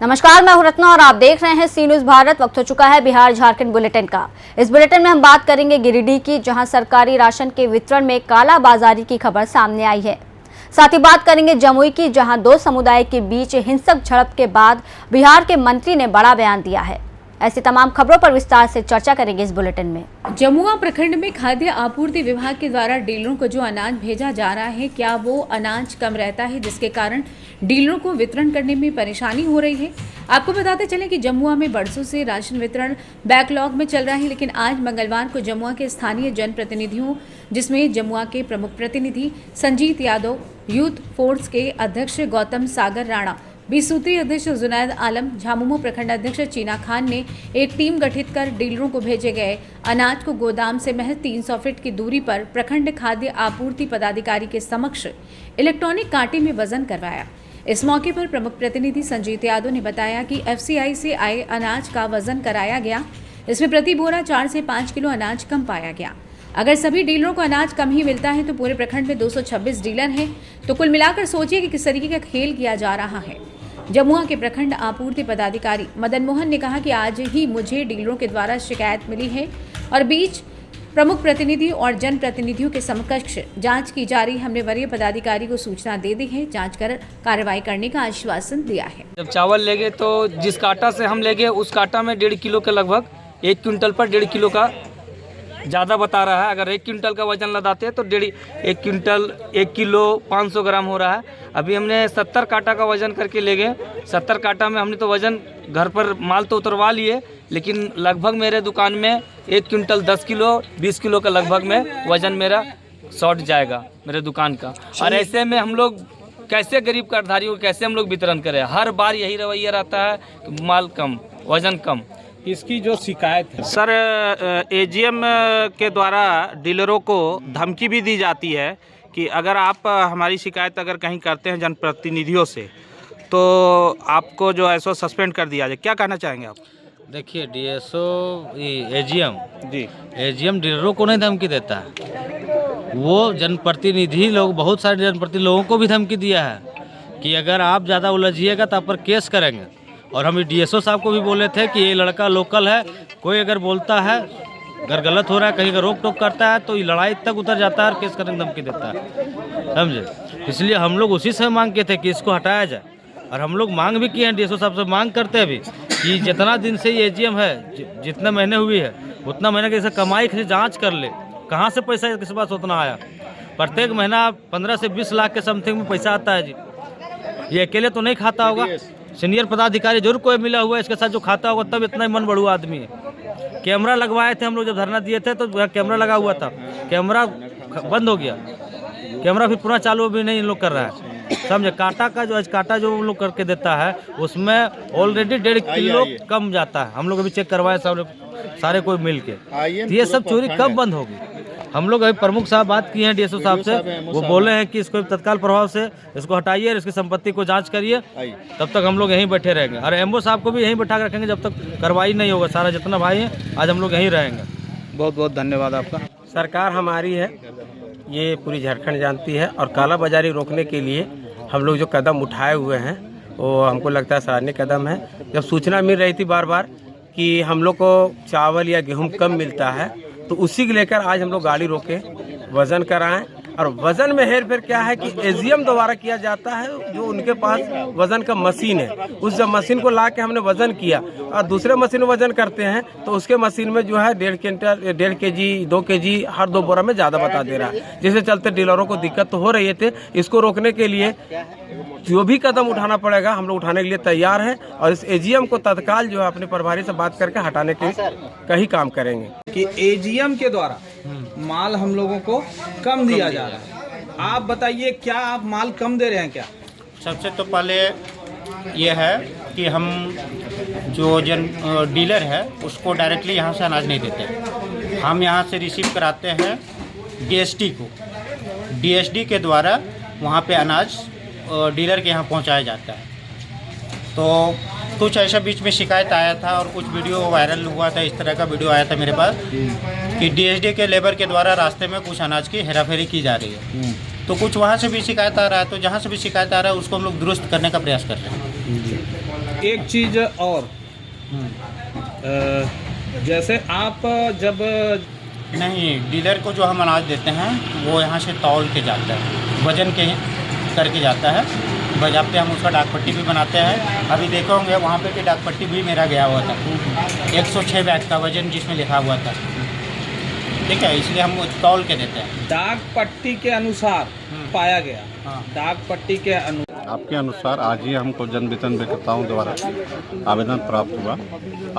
नमस्कार, मैं हूं रत्ना और आप देख रहे हैं सी न्यूज भारत। वक्त हो चुका है बिहार झारखंड बुलेटिन का। इस बुलेटिन में हम बात करेंगे गिरिडीह की, जहां सरकारी राशन के वितरण में कालाबाजारी की खबर सामने आई है। साथ ही बात करेंगे जमुई की, जहां दो समुदाय के बीच हिंसक झड़प के बाद बिहार के मंत्री ने बड़ा बयान दिया है। ऐसी तमाम खबरों पर विस्तार से चर्चा करेंगे इस बुलेटिन में। जमुआ प्रखंड में खाद्य आपूर्ति विभाग के द्वारा डीलरों को जो अनाज भेजा जा रहा है, क्या वो अनाज कम रहता है, जिसके कारण डीलरों को वितरण करने में परेशानी हो रही है। आपको बताते चलें कि जमुआ में बरसों से राशन वितरण बैकलॉग में चल रहा है, लेकिन आज मंगलवार को जमुआ के स्थानीय जनप्रतिनिधियों, जिसमें जमुआ के प्रमुख प्रतिनिधि संजीत यादव, यूथ फोर्स के अध्यक्ष गौतम सागर राणा, 20 सूत्रीय अध्यक्ष जुनैद आलम, झामुमो प्रखंड अध्यक्ष चीना खान ने एक टीम गठित कर डीलरों को भेजे गए अनाज को गोदाम से महज 300 फीट की दूरी पर प्रखंड खाद्य आपूर्ति पदाधिकारी के समक्ष इलेक्ट्रॉनिक कांटे में वजन करवाया। इस मौके पर प्रमुख प्रतिनिधि संजीत यादव ने बताया कि एफसीआई से आए अनाज का वजन कराया गया। इसमें प्रति बोरा 4 से 5 किलो अनाज कम पाया गया। अगर सभी डीलरों को अनाज कम ही मिलता है तो पूरे प्रखंड में 226 डीलर हैं, तो कुल मिलाकर सोचिए कि किस तरीके का खेल किया जा रहा है। जमुआ के प्रखंड आपूर्ति पदाधिकारी मदन मोहन ने कहा कि आज ही मुझे डीलरों के द्वारा शिकायत मिली है और बीच प्रमुख प्रतिनिधि और जनप्रतिनिधियों के समकक्ष जांच की जा रही। हमने वरीय पदाधिकारी को सूचना दे दी है, जांच कर कार्रवाई करने का आश्वासन दिया है। जब चावल लेंगे तो जिस काटा से हम लेंगे उस काटा में 1.5 किलो के लगभग 1 क्विंटल पर 1.5 किलो का ज़्यादा बता रहा है। अगर 1 क्विंटल का वजन लगाते हैं तो 1 क्विंटल 1 किलो 500 ग्राम हो रहा है। अभी हमने 70 काटा का वजन करके ले गए। 70 काटा में हमने तो वजन घर पर माल तो उतरवा लिए, लेकिन लगभग मेरे दुकान में 1 क्विंटल 10 किलो 20 किलो का लगभग में वजन मेरा शॉर्ट जाएगा मेरे दुकान का। और ऐसे में हम लोग कैसे गरीब कार्डधारियों को कैसे हम लोग वितरण करें? हर बार यही रवैया रहता है कि माल कम, वजन कम। इसकी जो शिकायत है सर, एजीएम के द्वारा डीलरों को धमकी भी दी जाती है कि अगर आप हमारी शिकायत अगर कहीं करते हैं जनप्रतिनिधियों से तो आपको जो है सो सस्पेंड कर दिया जाए। क्या कहना चाहेंगे आप? देखिए, डीएसओ एजीएम जी, एजीएम डीलरों को नहीं धमकी देता है, वो जनप्रतिनिधि लोग, बहुत सारे जनप्रतिनिधि लोगों को भी धमकी दिया है कि अगर आप ज़्यादा उलझिएगा तो आप पर केस करेंगे। और हम डीएसओ साहब को भी बोले थे कि ये लड़का लोकल है, कोई अगर बोलता है, अगर गलत हो रहा है, कहीं का रोक टोक करता है तो ये लड़ाई तक उतर जाता है और केस करने की धमकी देता है, समझे। इसलिए हम लोग उसी से मांग किए थे कि इसको हटाया जाए, और हम लोग मांग भी किए हैं, डीएसओ साहब से मांग करते हैं भी कि जितना दिन से ये एजीएम है, जितने महीने हुई है उतना महीने की कमाई की जाँच कर ले, कहाँ से पैसा किस पास उतना आया। प्रत्येक महीना 15 से 20 लाख के समथिंग में पैसा आता है जी। ये अकेले तो नहीं खाता होगा, सीनियर पदाधिकारी जरूर कोई मिला हुआ है इसके साथ जो खाता होगा, तब इतना ही मन बढ़ुआ आदमी है। कैमरा लगवाए थे हम लोग, जब धरना दिए थे तो कैमरा लगा हुआ था, कैमरा बंद हो गया, कैमरा फिर पुनः चालू भी नहीं इन लोग कर रहा है, समझे। काटा का जो काटा जो लोग करके देता है उसमें ऑलरेडी 1.5 किलो कम जाता है। हम लोग अभी चेक करवाए सारे कोई मिल के, तो ये सब चोरी कब बंद होगी? हम लोग अभी प्रमुख साहब बात किए हैं डीएसओ साहब से, वो बोले हैं कि इसको तत्काल प्रभाव से इसको हटाइए और इसकी संपत्ति को जांच करिए, तब तक हम लोग यहीं बैठे रहेंगे। और एमओ साहब को भी यहीं बैठा कर रखेंगे जब तक कार्रवाई नहीं होगा। सारा जितना भाई है आज हम लोग यहीं रहेंगे। बहुत बहुत धन्यवाद आपका। सरकार हमारी है, ये पूरी झारखंड जानती है, और काला बाजारी रोकने के लिए हम लोग जो कदम उठाए हुए हैं वो हमको लगता है सराहनीय कदम है। जब सूचना मिल रही थी बार बार कि हम लोग को चावल या गेहूँ कम मिलता है, तो उसी को लेकर आज हम लोग गाड़ी रोके, वज़न कराएं। और वज़न में हेर फेर क्या है कि एजीएम द्वारा किया जाता है, जो उनके पास वज़न का मशीन है, उस जब मशीन को ला के हमने वज़न किया और दूसरे मशीन में वज़न करते हैं तो उसके मशीन में जो है 1.5 क्विंटल 1.5 केजी 2 केजी हर 2 बोरा में ज़्यादा बता दे रहा है, जिससे चलते डीलरों को दिक्कत तो हो रही थे। इसको रोकने के लिए जो भी कदम उठाना पड़ेगा हम लोग उठाने के लिए तैयार हैं, और इस एजीएम को तत्काल जो है अपने प्रभारी से बात करके हटाने के का ही काम करेंगे। कि एजीएम के द्वारा माल हम लोगों को कम दिया जा रहा है। आप बताइए, क्या आप माल कम दे रहे हैं क्या? सबसे तो पहले ये है कि हम जो डीलर है उसको डायरेक्टली यहाँ से अनाज नहीं देते, हम यहाँ से रिसीव कराते हैं डीएसडी को, डीएसडी के द्वारा वहाँ पे अनाज डीलर के यहाँ पहुँचाया जाता है। तो कुछ ऐसा बीच में शिकायत आया था और कुछ वीडियो वायरल हुआ था, इस तरह का वीडियो आया था मेरे पास कि डीएसडी के लेबर के द्वारा रास्ते में कुछ अनाज की हेराफेरी की जा रही है। तो कुछ वहाँ से भी शिकायत आ रहा है, तो जहाँ से भी शिकायत आ रहा है उसको हम लोग दुरुस्त करने का प्रयास कर रहे हैं। एक चीज और जैसे आप जब नहीं, डीलर को जो हम अनाज देते हैं वो यहाँ से तौल के जाता है, वजन के करके जाता है। बजाते हम उसका डाक पट्टी भी बनाते हैं। अभी देखो होंगे वहाँ पे कि डाक पट्टी भी मेरा गया हुआ था, 106 बैग का वजन जिसमें लिखा हुआ था। ठीक है, इसलिए हम वो तौल के देते हैं। डाक पट्टी के अनुसार पाया गया। हाँ। डाक पट्टी के अनुसार आपके अनुसार आज ही हमको जन वितरण विक्रेताओं द्वारा आवेदन प्राप्त हुआ।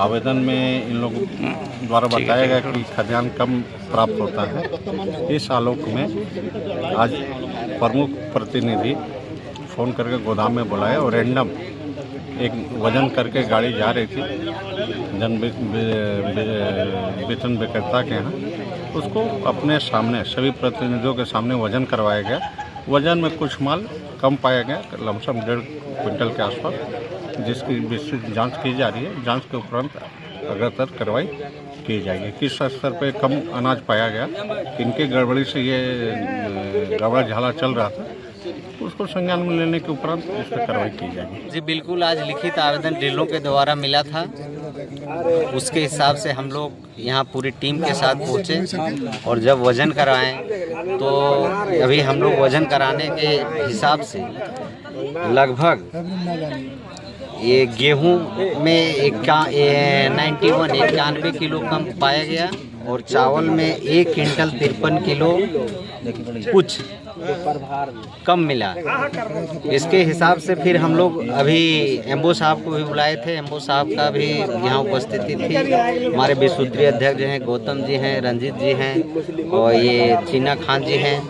आवेदन में इन लोगों द्वारा बताया गया कि खाद्यान्न कम प्राप्त होता है। इस आलोक में आज प्रमुख प्रतिनिधि फ़ोन करके गोदाम में बुलाया और रैंडम एक वजन करके गाड़ी जा रही थी जन वितरण विक्रेता के यहाँ, उसको अपने सामने सभी प्रतिनिधियों के सामने वजन करवाया गया। वजन में कुछ माल कम पाया गया, लमसम 1.5 क्विंटल के आसपास, जिसकी विस्तृत जांच की जा रही है। जांच के उपरांत अग्रतर कार्रवाई की जाएगी। किस स्तर पे कम अनाज पाया गया, किनके गड़बड़ी से ये गड़बड़ झाला चल रहा था, उसको संज्ञान में लेने के उपरांत इस पर कार्रवाई की जाएगी। जी बिल्कुल, आज लिखित आवेदन डीलरों के द्वारा मिला था, उसके हिसाब से हम लोग यहाँ पूरी टीम के साथ पहुँचे और जब वज़न कराएं तो अभी हम लोग वज़न कराने के हिसाब से लगभग ये गेहूं में 91 किलो कम पाया गया और चावल में 1 क्विंटल 53 किलो कुछ कम मिला। इसके हिसाब से फिर हम लोग अभी एम्बो साहब को भी बुलाए थे। एम्बो साहब का भी यहाँ उपस्थिति थी। हमारे विश्वसूत्रीय अध्यक्ष हैं, गौतम जी हैं, रंजीत जी हैं और ये चीना खान जी हैं।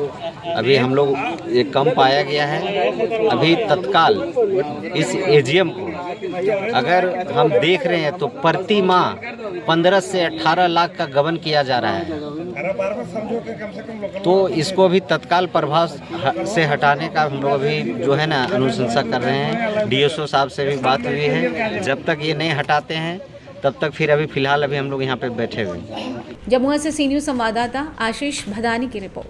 अभी हम लोग ये कम पाया गया है। अभी तत्काल इस एजीएम को अगर हम देख रहे हैं तो प्रति माह 15 से 18 लाख का गबन किया जा रहा है, तो इसको अभी तत्काल प्रभाव से हटाने का हम लोग अभी जो है ना अनुशंसा कर रहे हैं। डीएसओ साहब से भी बात हुई है, जब तक ये नहीं हटाते हैं तब तक फिर अभी फिलहाल अभी हम लोग यहाँ पे बैठे हुए हैं। जमुआ से सी न्यूज़ संवाददाता आशीष भदानी की रिपोर्ट।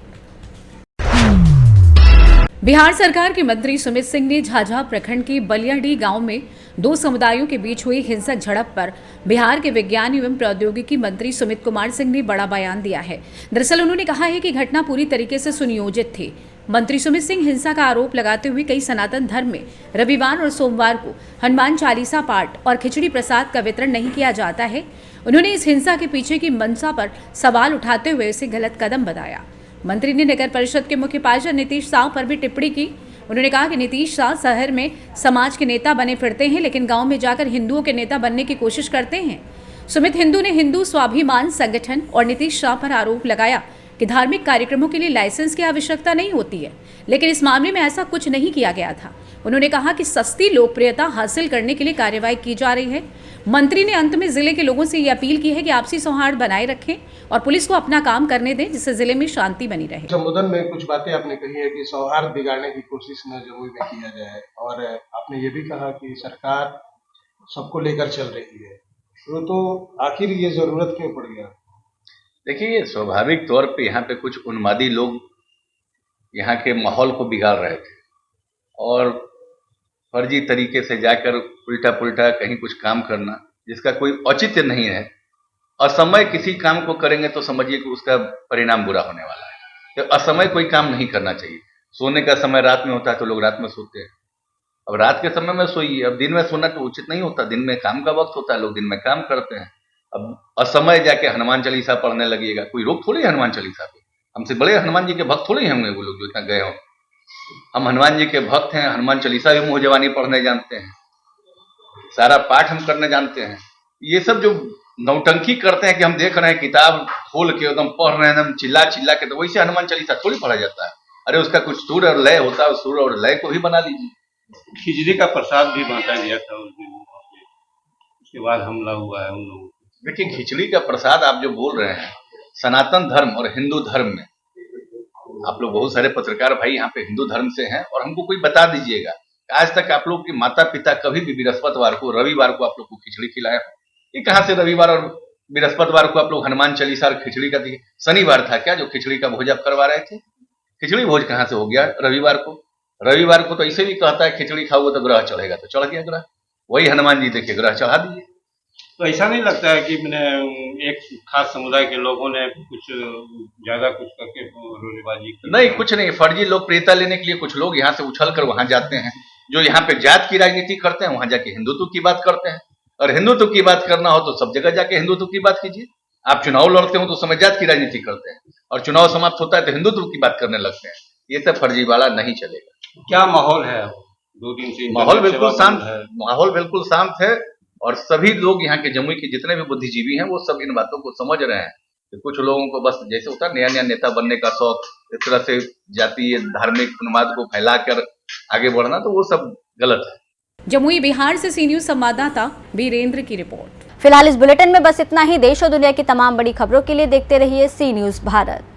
बिहार सरकार के मंत्री सुमित सिंह ने झाझा प्रखंड के बलियाडीह गांव में 2 समुदायों के बीच हुई हिंसक झड़प पर बिहार के विज्ञान एवं प्रौद्योगिकी मंत्री सुमित कुमार सिंह ने बड़ा बयान दिया है। दरअसल उन्होंने कहा है कि घटना पूरी तरीके से सुनियोजित थी। मंत्री सुमित सिंह हिंसा का आरोप लगाते हुए कई सनातन धर्म में रविवार और सोमवार को हनुमान चालीसा पाठ और खिचड़ी प्रसाद का वितरण नहीं किया जाता है। उन्होंने इस हिंसा के पीछे की मंशा पर सवाल उठाते हुए इसे गलत कदम बताया। मंत्री ने नगर परिषद के मुख्य पार्षद नीतीश शाह पर भी टिप्पणी की। उन्होंने कहा कि नीतीश शाह शहर में समाज के नेता बने फिरते हैं, लेकिन गांव में जाकर हिंदुओं के नेता बनने की कोशिश करते हैं। सुमित हिंदू ने हिंदू स्वाभिमान संगठन और नीतीश शाह पर आरोप लगाया कि धार्मिक कार्यक्रमों के लिए लाइसेंस की आवश्यकता नहीं होती है, लेकिन इस मामले में ऐसा कुछ नहीं किया गया था। उन्होंने कहा कि सस्ती लोकप्रियता हासिल करने के लिए कार्रवाई की जा रही है। मंत्री ने अंत में जिले के लोगों से ये अपील की है कि आपसी सौहार्द बनाए रखें और पुलिस को अपना काम करने दें, जिससे जिले में शांति बनी रहे। संबोधन में कुछ बातें आपने कही है कि सौहार्द बिगाड़ने की कोशिश न जमुई में किया जाए, और आपने ये भी कहा कि सरकार सबको लेकर चल रही है, तो आखिर ये जरूरत क्यों पड़ गया? देखिए, स्वाभाविक तौर पे यहाँ पे कुछ उन्मादी लोग यहाँ के माहौल को बिगाड़ रहे थे और फर्जी तरीके से जाकर उल्टा पुल्टा कहीं कुछ काम करना जिसका कोई औचित्य नहीं है। असमय किसी काम को करेंगे तो समझिए कि उसका परिणाम बुरा होने वाला है। तो असमय कोई काम नहीं करना चाहिए। सोने का समय रात में होता है तो लोग रात में सोते हैं। अब रात के समय में सोइए, अब दिन में सोना तो उचित नहीं होता। दिन में काम का वक्त होता है, लोग दिन में काम करते हैं। अब असमय जाके हनुमान चालीसा पढ़ने लगिएगा, कोई रोक थोड़ी है हनुमान चालीसा पे। हमसे बड़े हनुमान जी के भक्त थोड़ी होंगे वो लोग जो इतना गए हों। हम हनुमान जी के भक्त हैं, हनुमान चालीसा भी मुँह जवानी पढ़ने जानते हैं, सारा पाठ हम करने जानते हैं। ये सब जो नौटंकी करते हैं कि हम देख रहे हैं किताब खोल के एकदम पढ़ रहे हैं एकदम चिल्ला चिल्ला के, तो वैसे हनुमान चालीसा थोड़ी पढ़ा जाता है। अरे उसका कुछ सुर और लय होता है, सुर और लय को ही बना लीजिए। खिचड़ी का प्रसाद भी बांटा गया था उस दिन, उसके बाद हमला हुआ है उन लोगों को। देखिए, खिचड़ी का प्रसाद आप जो बोल रहे हैं, सनातन धर्म और हिंदू धर्म में आप लोग बहुत सारे पत्रकार भाई यहाँ पे हिंदू धर्म से हैं, और हमको कोई बता दीजिएगा आज तक आप लोग के माता पिता कभी भी बृहस्पतिवार को रविवार को आप लोग को खिचड़ी खिलाए हो? ये कहाँ से रविवार और बृहस्पतिवार को आप लोग हनुमान चालीसा और खिचड़ी का? शनिवार था क्या जो खिचड़ी का भोज आप करवा रहे थे? खिचड़ी भोज कहाँ से हो गया रविवार को? रविवार को तो ऐसे भी कहता है खिचड़ी खाओगे तो ग्रह चढ़ेगा, तो चढ़ गया ग्रह। वही हनुमान जी देखे ग्रह चढ़ा दिए। तो ऐसा नहीं लगता है कि मैंने एक खास समुदाय के लोगों ने कुछ ज्यादा कुछ करके रोलेबाजी की? नहीं, कुछ नहीं, फर्जी लोकप्रियता लेने के लिए कुछ लोग यहाँ से उछल कर वहां जाते हैं। जो यहाँ पे जात की राजनीति करते हैं वहां जाके हिंदुत्व की बात करते हैं, और हिंदुत्व की बात करना हो तो सब जगह जाके हिंदुत्व की बात कीजिए। आप चुनाव लड़ते हो तो समय जात की राजनीति करते हैं, और चुनाव समाप्त होता है तो हिंदुत्व की बात करने लगते हैं। ये सब फर्जीवाड़ा नहीं चलेगा। क्या माहौल है 2 दिन से? माहौल बिल्कुल शांत है, माहौल बिल्कुल शांत है, और सभी लोग यहाँ के जमुई के जितने भी बुद्धिजीवी हैं वो सब इन बातों को समझ रहे हैं कि कुछ लोगों को बस जैसे होता है नया नया नेता बनने का शौक, इस तरह से जातीय धार्मिक उन्माद को फैलाकर आगे बढ़ना, तो वो सब गलत है। जमुई बिहार से सी न्यूज संवाददाता वीरेंद्र की रिपोर्ट। फिलहाल इस बुलेटिन में बस इतना ही। देश और दुनिया की तमाम बड़ी खबरों के लिए देखते रहिए सी न्यूज भारत।